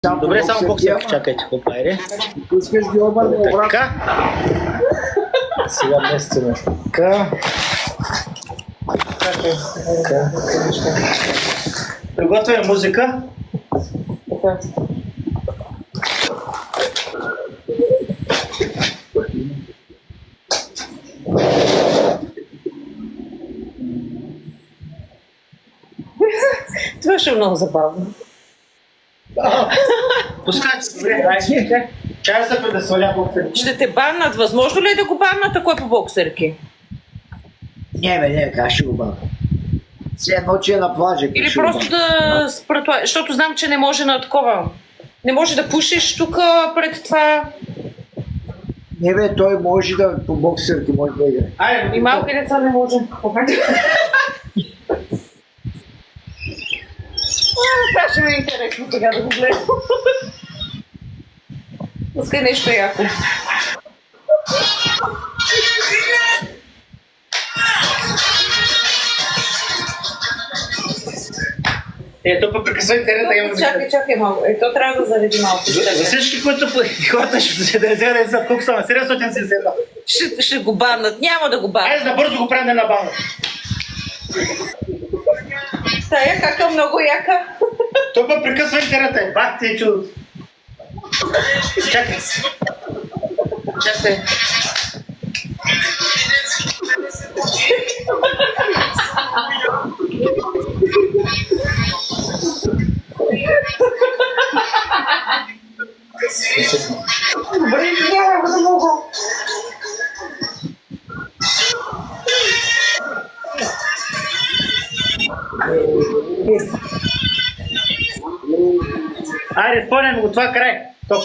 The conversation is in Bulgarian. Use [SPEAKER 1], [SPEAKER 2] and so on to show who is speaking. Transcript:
[SPEAKER 1] Добре, само боксерки чакайте, хопайре.
[SPEAKER 2] Искаш ги обърне обратно.
[SPEAKER 1] Така. Сега местиме. Така. Така. Приготвяме музика.
[SPEAKER 3] Това ще е много забавно.
[SPEAKER 1] Пускайте, добре, дайте. Чай за да сваля боксерки.
[SPEAKER 3] Ще те баннат. Възможно ли е да го баннат, ако е по боксерки?
[SPEAKER 2] Не, как ще го бавя? Все едно, че е на плажа.
[SPEAKER 3] Или просто да според това, защото знам, че не може на такова. Не може да пушиш тук пред това.
[SPEAKER 2] Не бе, той може да по боксерки може да играе.
[SPEAKER 1] Айде,
[SPEAKER 3] И малки деца не може. Това ще ми е интересно сега да го гледам. Пускай нещо яко.
[SPEAKER 1] Ето па прекъсва интернета, имам
[SPEAKER 3] Чакай малко. Ето трябва да зареди малко.
[SPEAKER 1] За всички, които хората ще се да са колко са на 770.
[SPEAKER 3] Ще го баннат. Няма да го баннат.
[SPEAKER 1] Айде да бързо го правим на бана.
[SPEAKER 3] Тая кака много яка.
[SPEAKER 1] То па прекъсва интернета. Бах ти е чудо. Чакай.
[SPEAKER 3] Чакай. Добре, няма да мога.
[SPEAKER 1] Айде, спомням го, това край. Топ.